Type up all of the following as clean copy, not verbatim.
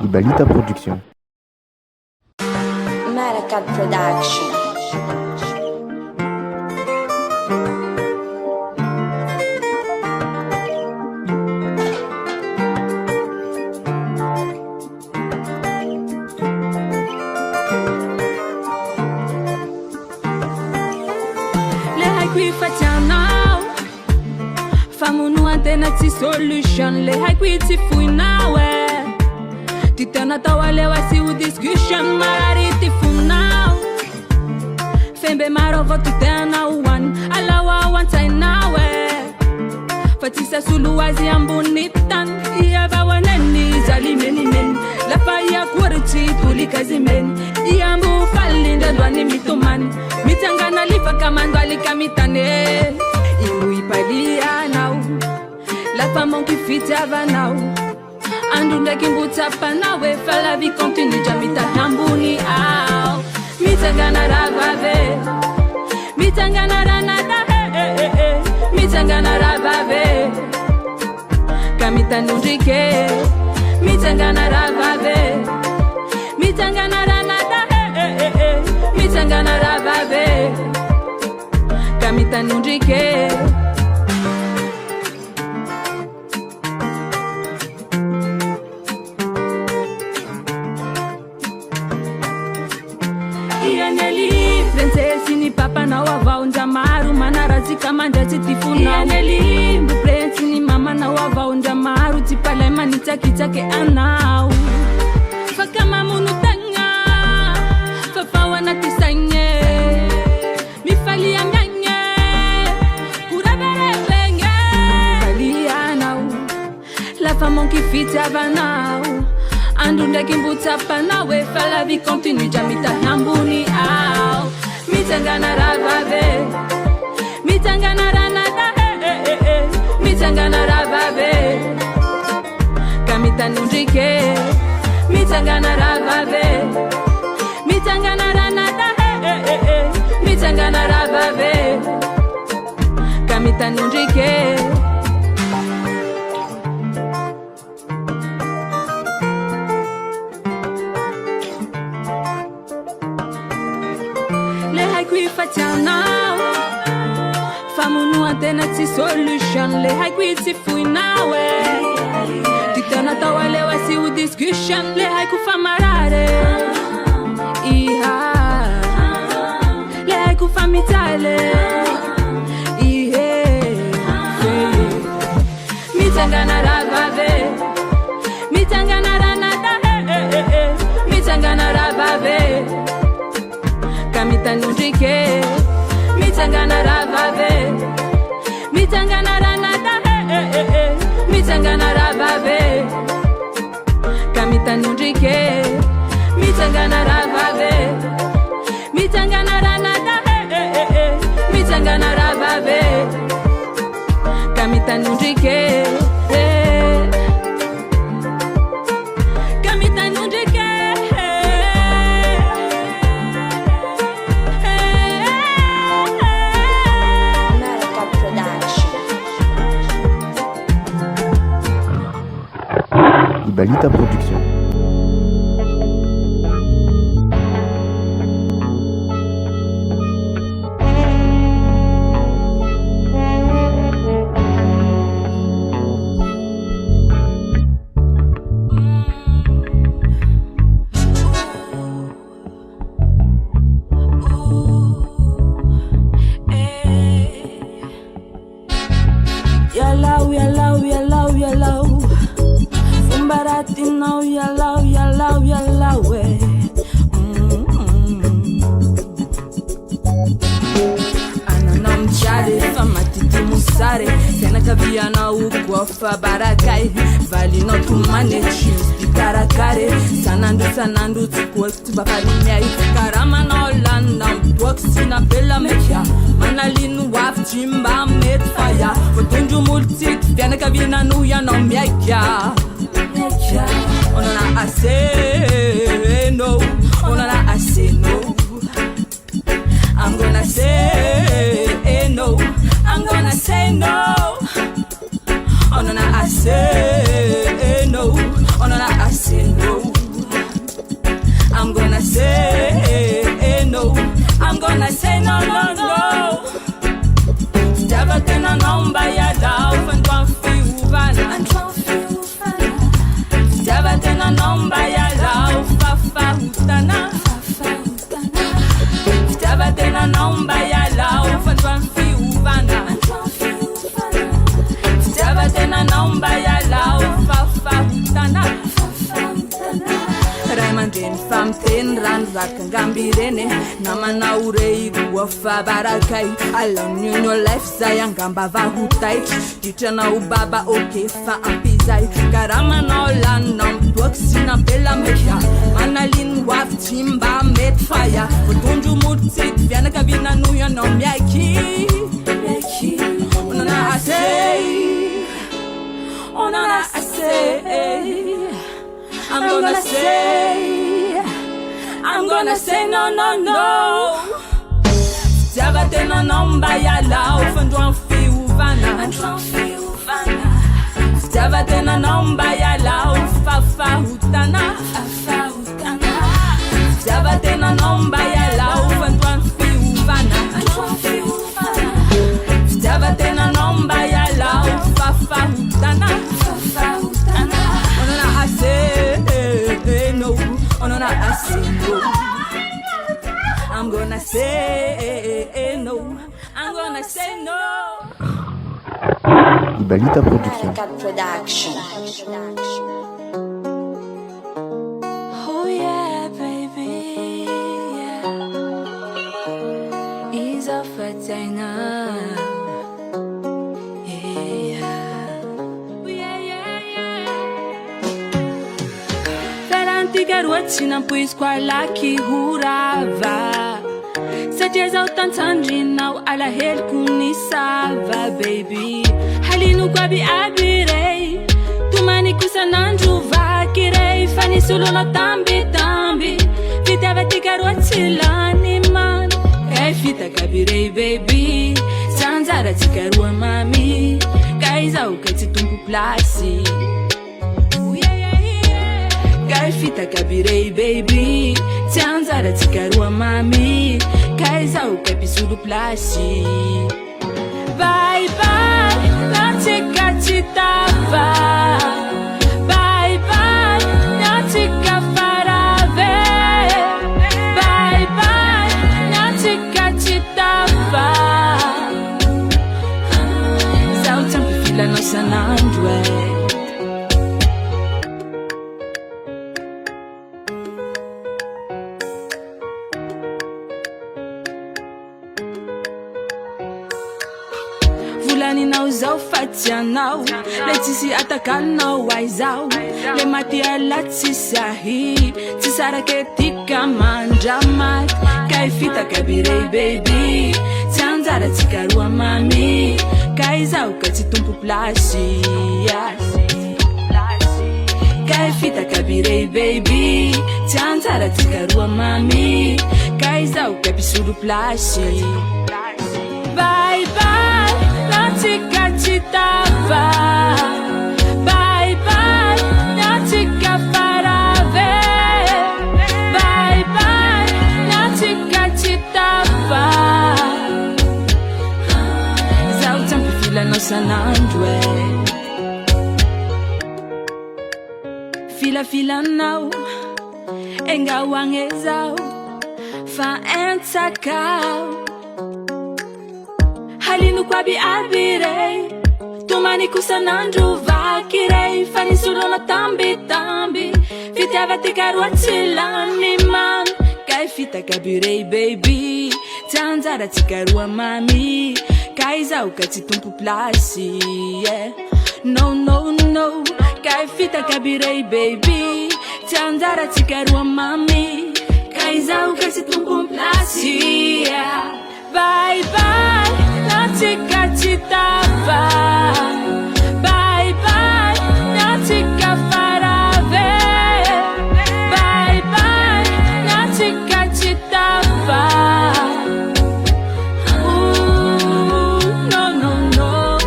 Ibalita Production. Medical Production. Tenati solution le haiko iti fui nawe titana tawale wasi u discussion marari ti funao fembe maro votu tena one alawa one time nawe fatisa sulu wazi ambunitan iava waneni zali men la faya kurti tulikazi men iambu falinda dwani mitoman mitangana lifa kamando alikamitane imu ipalia now la femme qui fit avanao andunda kimbuta panawe fa la vie continue jamita hambuni ao mitangana rabave mitangana ranada mitangana rabave kamita nundike mitangana rabave mitangana ranada mitangana rabave kamita nundike papa na wava unja maru manarazi kama njati tifuna neli mprenti ni mama na wava unja maru tipalema nitakitake anau fakama munutanga fafawa na tisanye mifali ya mnyanye kurabere benge mifali anau la femme qui fit avanau andunda kimbuta panawe fa la vie continue jamita hambuni au mitangana rabave mitangana ranada mitangana rabave kamita nundike mitangana rabave mitangana ranada mitangana rabave kamita nundike famunu antenati solution le haiko iti fui nawe titana tawale wasi u discussion le haiko famarare iha le haiko famitale ihe mitangana rabave mitangana ranada mitangana rabave kamita nundike mitangana rabave mitangana ranada mitangana rabave kamita nundike mitangana rabave mitangana ranada mitangana rabave kamita nundike kamita nundike Ibalita Production. Ratinao yalao we anana mijale famatiti musare tena kaviana ukwafa barakai valina tumaneti pikarakare sanandu tukwati bakalimiai karama na olanda mtwaksina pela mekia manalinu waftimba metfaya fotunju multit viana kavina nuya no miakia on en a assez, no. On en a assez, no. I'm gonna say no. I'm gonna say no. On en a assez, no. On en a assez, no. nomba ya lao fafa hutana Raymandin fam ten ran vakangambirene namana urei wafa barakai alon your life sayang gamba vahutai tichana ubaba okay fa ampizai karama no lan nom boxina bela meja manalin waf timba met fire udunju mutsit viana kabina nuya no miaki onana say onana say I'm gonna say no, no, no. Javate no nomba ya lao, fandwan fi uvana. Javate no nomba ya lao, fafa hutana. Javate no nomba ya lao, fandwan fi uvana. Javate no nomba ya lao, fafa hutana. I say no, I say no. I'm gonna say no, I'm gonna say no. Ibalita production. Production. Oh yeah, baby, yeah. He's a ratinao. Garoto não pus qual que hurava. Se diz ao tantandinau ala hel kunisava baby. Halinu kwabi abirei. Tu maniku sananju vakirei. Fani sulu no tambi. Fita vati garoto lani man. Kai fita kabirei baby. Sanzara tikarua mami. Kai zau kati tumpu plasi. Fita kabirei baby Tianzara tikarua mami Kaisa ukapisudu plashi Bye bye Natika chitava Bye bye Natika farave Bye bye Natika chitava Sautampi fila nossa nandwe Zau fatianau Letisi atakanau waizau Le matia lati sahi Tisara ke tika manjamat Kai fita kabirei baby Tianzara tikarua mami Kai zau kati tumpu plashi Kai fita kabirei baby Tianzara tikarua mami Kai zau kapisudu plashi Bye bye Natika chitava Bye bye Natika farave Bye bye Natika chitava Zau tampi fila nossa nandwe Fila nau Enga wangezau Fa entakau Halinu kwabi abirei Tumani kusananju vakirei Fani suru no tambi Fita vati garoto lani man Kai fita kabirei baby Tianzara tikarua mami Kai zau kati tumpu plasi No, no, no Kai fita kabirei baby Tianzara tikarua mami Kai zau kati tumpu plasi Bye bye Natika chitava Bye bye Natika farave Bye bye Natika chitava No, no, no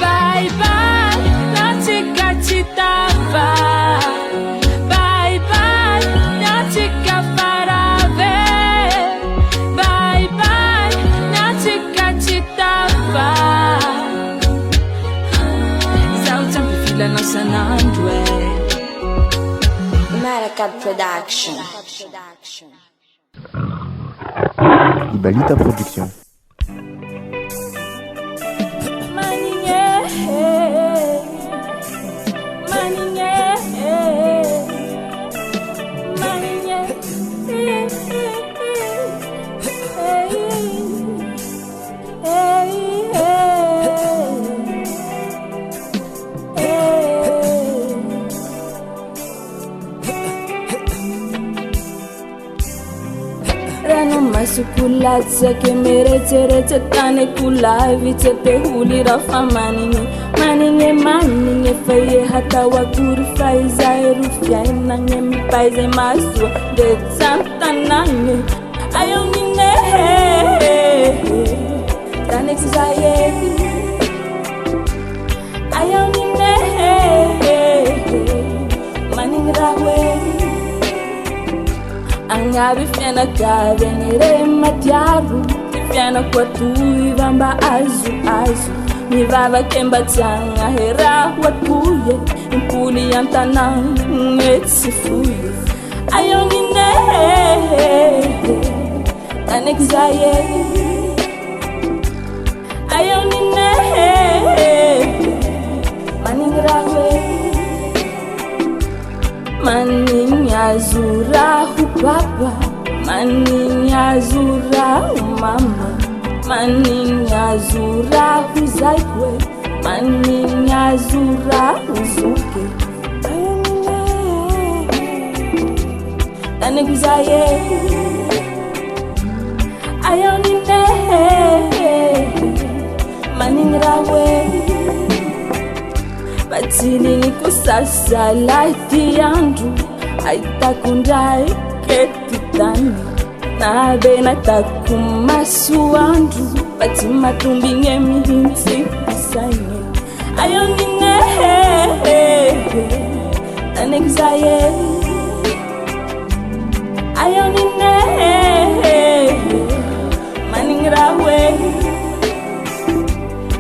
Bye bye Natika chitava Bye bye Natika farave Bye bye Natika chitava Zautampi fila nossa nandwe American Production. Ibalita production. Manaiky Sukulatsa ke mere tere tane kulavi tete huli rafa maninge faye hata wakuri faiza erufya nange mi paize masu de santa nange ayonine tane xizaye ayonine maninge rawe angabi fiana kave nire matiaru fiana kwa tui vamba azu mi vava kemba tanga hera watuye impuli yantana ngetsifuye ayonine anexaye ayonine maningrawe maninya zura baba maninya zura mama maninya zura zaikwe maninya zura uzuke anexaye ayonine maningrawe batini kusasa laiti yandu aitakundai ketitani nabe natakumasu andu bati matumbinge mihinti isanye ayonine anexaye ayonine maningrawe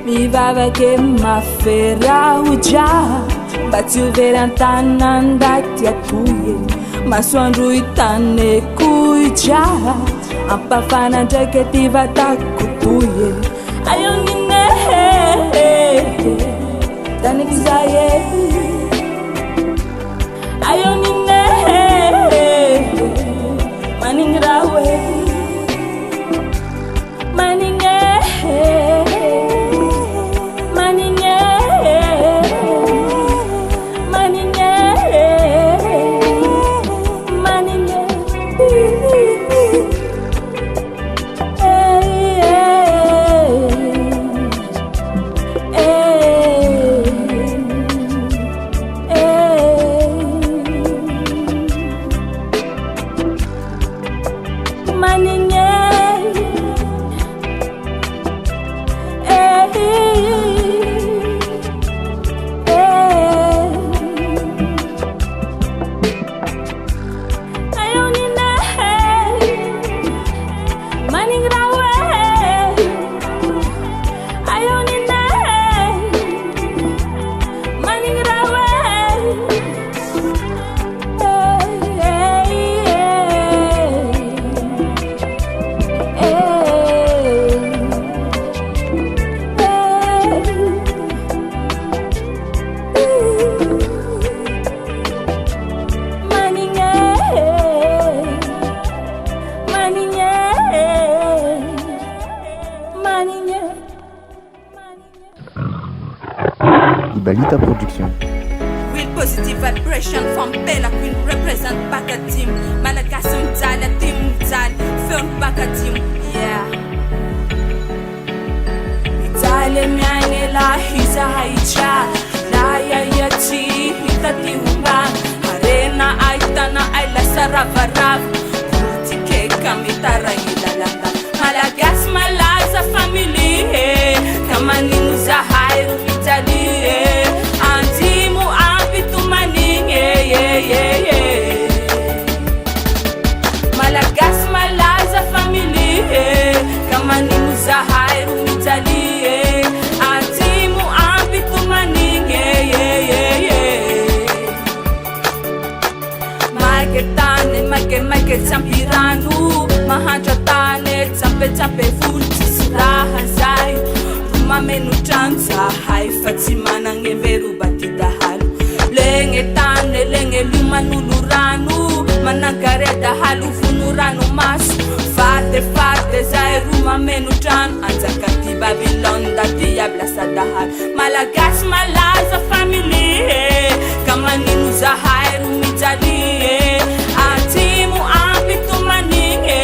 mi vava ke mafera uja bati uverantana ndati atuye maswandu itane kuja ampafana ndeke vatakutuye ayonine tanexaye ayonine maningrawe maninge Ibalita production. Real positive vibration from Pela Queen represent back a team. Manaiky mijale team mijale film back a team. Yeah. Mijale miangela hiza haicha la yati hitati humba arena aitana aila saravarab tike kamitara ilalanda malagas malaza family kama ni muzahairu Italy antimu apitu maninge malagas malaza family kama ni muzahairu Italy antimu apitu maninge Make champiranu mahajatane champe fulti siraha zai rumamenu chanza hai fatimana ngeveru batida halu lenge tane lenge lumanuluranu managareda halu funuranu masu fate zai rumamenu chan anzakati Babylon dati yabla sadahal malagas malaza family kama ni muzahairu mijali antimu apitu maninge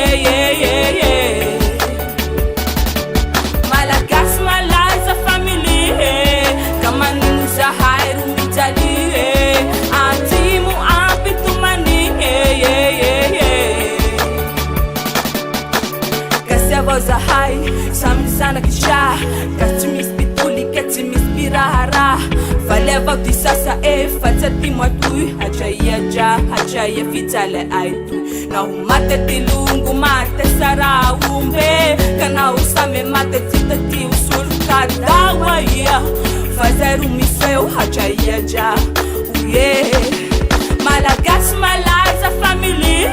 timo tu hachaia ja hachaia fitale aitu na umate tilungu mate sara umbe kana usame mate titati usul kadawa ya fazer miseu hachaia ja uye Malagas malaza family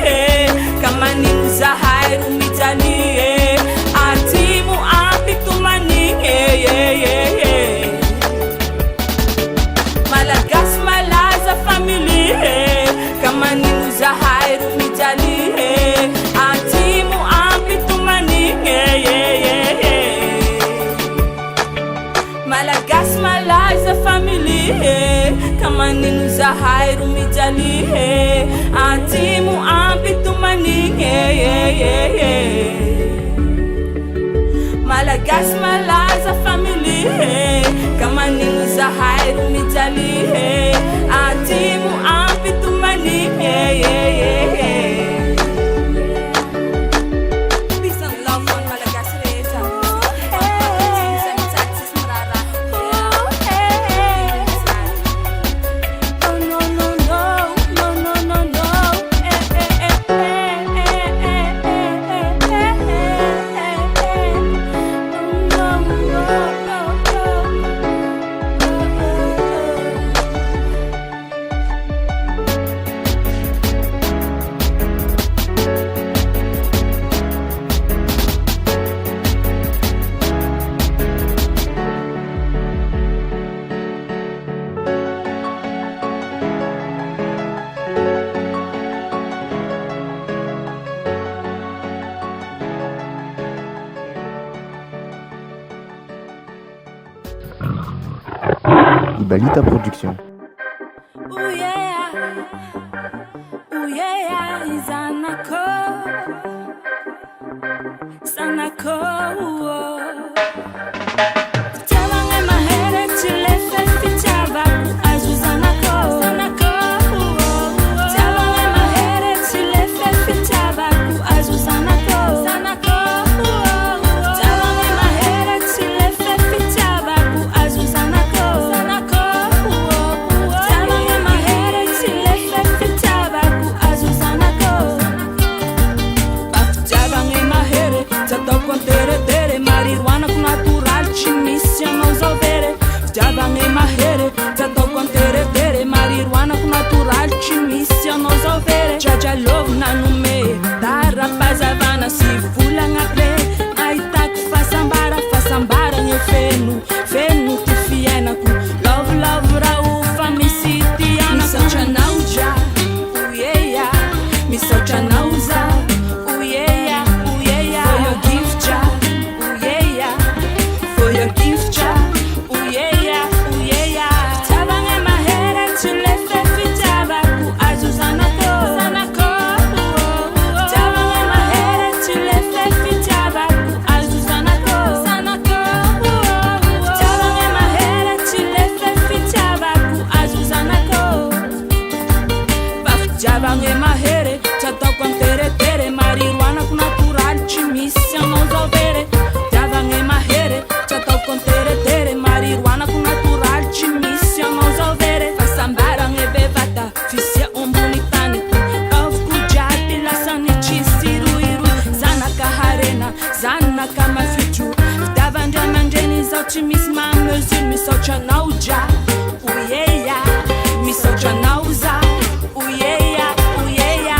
kama ni mzahairu mijale atimu apitumani Malagas malaza family kama ni mzahairu mijale atimu apitumani Malagas malaza family kama ni mzahairu mijale atimu apitumani Malagas malaza family kama ni mzahairu mijale atimu apitumani Peace and love on Malagas Reza Ibalita Production. Ooh yeah, Zanako, Sanako. Telling in my head that you left and pitava, as was Sanako, Sanako. Telling in my head that you left and pitava, as was Sanako, Sanako. Telling in my head that you left and pitava, as was Sanako, Sanako. Telling in my head that you left and pitava, as was Sanako. Telling in my head, tata quantere tere, marijuana com natural, chimícia nos overe. Telling in my head, tata quantere tere, marijuana com natural, chimícia nos overe. Jaja love na no meio, da rapazavana se fula na play. Aí tá que façambara, eu feno, feno que fiena com love, love, rau, famicitiana. Me socha nauja, uieia, me socha nauza, uieia, uieia. For your gift, ja, uieia, for your gift, ja, uieia, uieia. Telling in my head that you left and fitava, as Sanako, Sanako. Telling in my head that you left and fitava, as Sanako, Sanako. Telling in my head that you left and fitava, as Sanako. Bafjava in my head, tata quantere tere, marijuana com natural, chimícia nos overe. Java in my head, tata quantere tere, marijuana com natural, chimícia nos overe. Façambara e bevata, ficia bonitane, of kujati la saniti siruiru, zanaka harena, zanaka mafitu. Tava manjeni zotimisma mesure, mi socha nauja, uieia, mi socha nauza, uieia, uieia.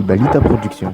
Ibalita Production.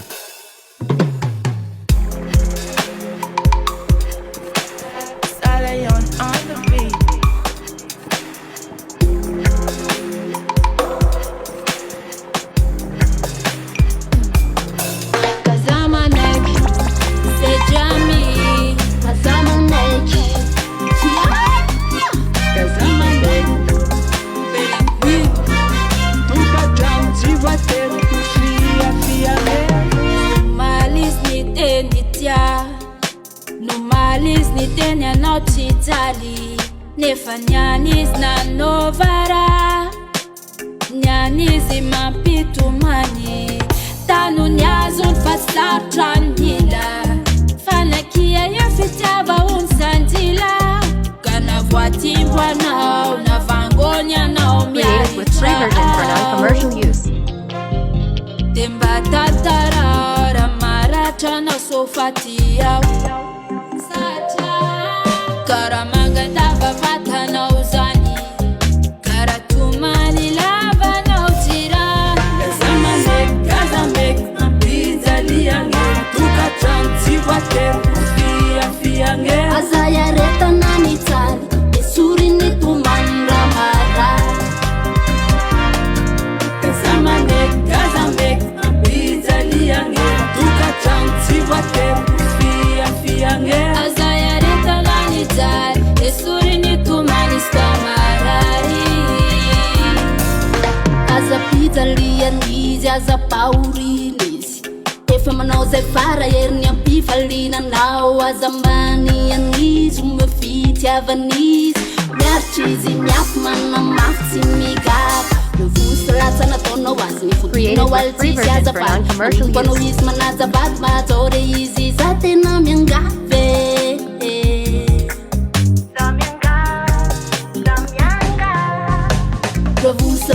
Nefa nyanis na novara nyanis imampitumani tanu nyazun fasatran nila fanakia ya fitaba unsandila kana voatimbwa nao na vangonya nao Created with free version for non-commercial use. Temba tatarara marata na sofatia Karamanga dava vata na uzani Karatumani lava na utira Kazambek, pizza liange Tuka chanti wate, fiange Azaya reta na nitali Esuri ni tumandra mara Kazambek, pizza liange Tuka chanti wate, fiange Azaya reta na Esurini tumani stamarari Aza pizza lianizi aza paurilis Efa manao zay fara heriny ampifalina nao Aza mani anizy mefitiavanizy Miaritra izy miafy manamafy tsy migaba Mivoso latsa nataonao azy nifotinao alitsisy azafady Manao izy manazavady mahajore izy za tena miangavy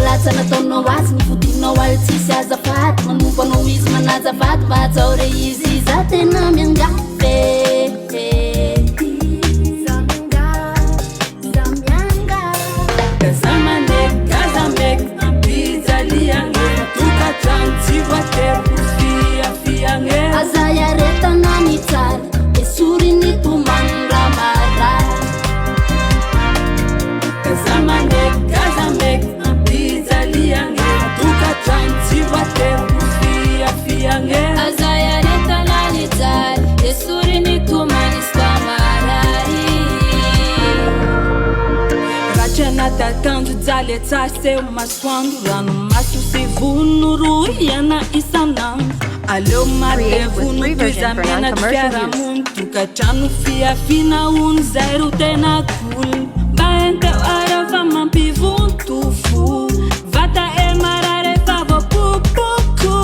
Latsa nataonao azy nifotinao alitsisy azafady Manompanao izy manazavady mahajore izy za tena miangavy Kazambek, pizza liange Tuka chanti wate, fiange Azaya reta na nitali Esuri ni tumandra mara Kazambek Tuka wate, fiange Azaya reta na nitali Esuri ni tumani stamarari Rachana tatanjo jale tsase maswandu Rano masu si vunuru yana isana Aleo mate vunu tizamena tiara mun Tuka chanu fina un zero tena cool Baente arava mampi vuntufu Vata e marare favo pupuku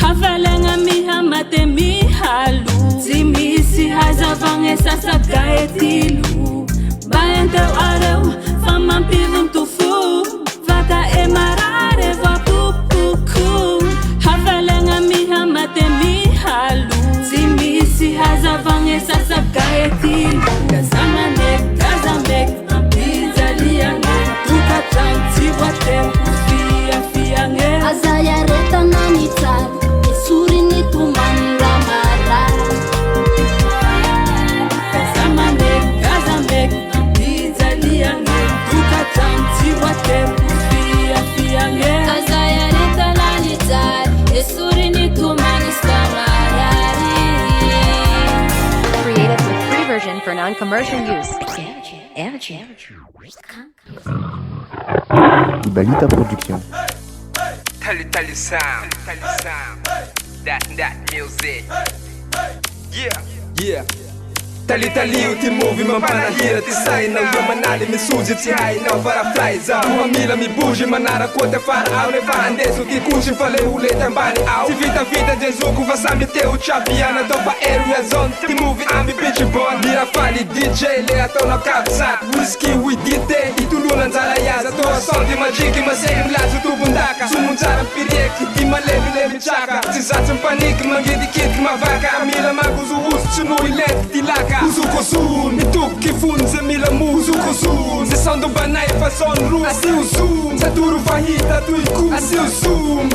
Havelenga miha mate mihalu Zimisi hazavange sasa gaetilu Baente areu famampi vuntufu Vata e marare favo pupuku Havelenga miha mate mihalu Zimisi hazavange sasa gaetilu Kazambek Pizza liange Tuka chanti wate fiange Azaya reta na nitali Esuri ni tumandra mara Kazambek Pizza liange Tuka chanti wate fiange Azaya reta na nitali Esuri ni tumani stamarari Created with free version for non-commercial use. Ibalita Production. Tally sound, that music. Yeah. Tali uti movie mampanahira ti saina Uyo manali misuji ti haina o Rafrayz Muhamila mi buji manara kote fara au Ne fahandesu ki kushi fale huleta mbani au Ti vita jezuku vasami teu chapiana Topa area zone Ti movie ambi bitch bon Mira fali DJ le atona kapsat Whisky with dite Ituluna nzala yaza Toa sondi majiki masehim lazu tu bundaka Sumunzara pirieki Imalemi chaka Tizatsu paniki mangidi kiti mavaka Amila maguzu usu chunui leti tilaka Uzukozun, itukifunze mila muzukuzun Sesando banai fason ru Asi uzum, saturu fahita tuiku Asi uzum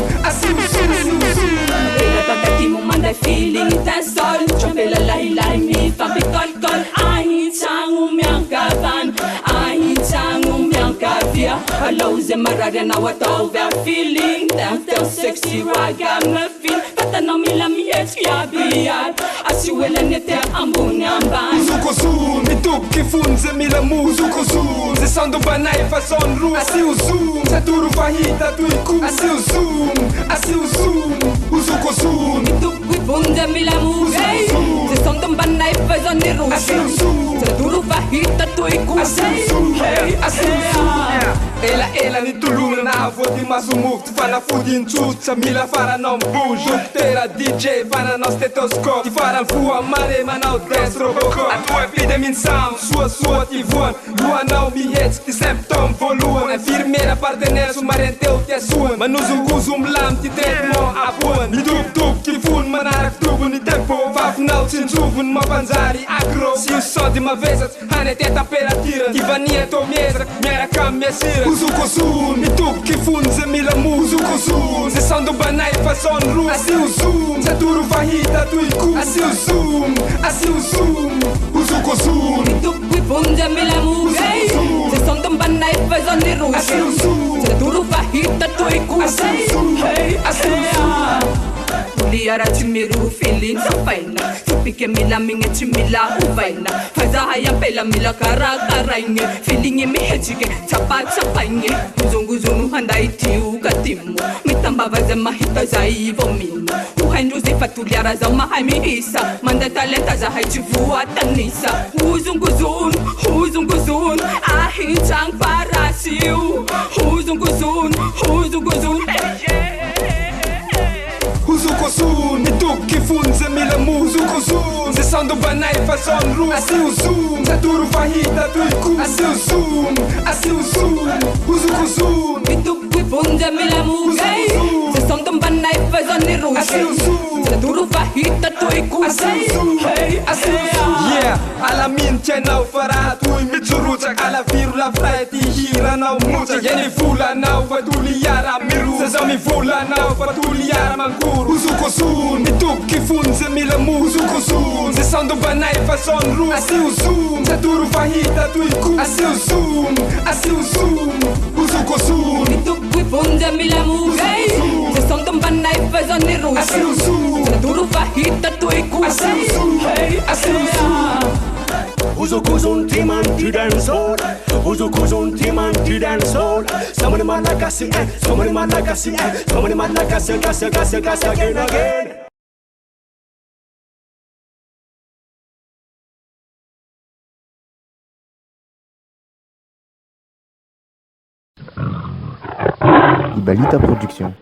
feeling itensol Chambela lai mi fampikol Ahitang umiangkavan Ahitang umiangkavia Alauze marare na watove feeling Tão sexy ragamuffin Patanaw mila mietski abiyat Asiwela nete ambuni amban Zoom, me tup que funze mila mu Zuko zoom, ze sando banai fason ru Asi o zoom, se turu fahita tu iku Asi o zoom, o Zuko zoom Me tup que funze mila mu Ze sando banai fason ru Asi o zoom, se turu fahita tu iku Asi o zoom, Ela ni tuluna na avô de masumuk Tu fana fudin tut, mila fara não bujo Tera DJ, fana não stetoscop Ti fara fua mare, manau des robocop A tua vida min sound, sua ti voan Lua não mi hets, ti symptom voluan A firmeira partener, su marenteu te suan Manuzum kuzum lam, ti tret mo apuan Mi dup, ki fun, manarak tubu ni tempo Vaf nau, sin zuvun, ma panzari agro Si o só de uma vez, hane teta pera tira Ti vania to miesa, miera cam mesira Uzuko zoom, me tup que funze mila mu Uzuko zoom, ze sando banai fason ru Asi o zoom, se turu fahita tu iku Asi o zoom, Uzuko zoom Me tup que funze mila mu Ze sando banai fason ru Asi o zoom, se turu fahita tu iku Asi o zoom Tuliara timiru feeling safaina Tupike mila minge timila uvaina Fazaha ya pela mila kara inge Feeling mi hechike chapa inge Uzunguzunu handa iti ukatimu Mitamba vaze mahita za ivo minu Uhainduzi fatuliara za mahami isa Manda talenta za haichivua tanisa Uzunguzun Ahichang parasiu Uzunguzun Uzuko zoom, me tup que funze mila mu Uzuko zoom, ze sando banai fason ru Asi o zoom, se turu fahita tu iku Asi o zoom, Uzuko zoom Me tup que funze mila mu Ze sando banai fason ru Asi o zoom, se turu fahita tu iku Asi o zoom Yeah, ala min tjenau fara tu i mitsurutak Ala viru la fraya ti hira nau mutak Yeni fula nau fatuli yara miru Sezami fula nau fatuli yara manguru Uzuko zoom, me tup que funze mila mu Uzuko zoom, ze sando banai fason ru Asi o zoom, se turu fahita tu iku Asi o zoom, Uzuko zoom Me tup que funze mila mu Ze sando banai fason ru Asi o zoom, se turu fahita tu iku Asi o zoom Uzukuzun timan to dance all. Uzukuzun timan to dance all. Somebody man like I see, somebody man like I see, somebody man like I see, again. Ibalita Production.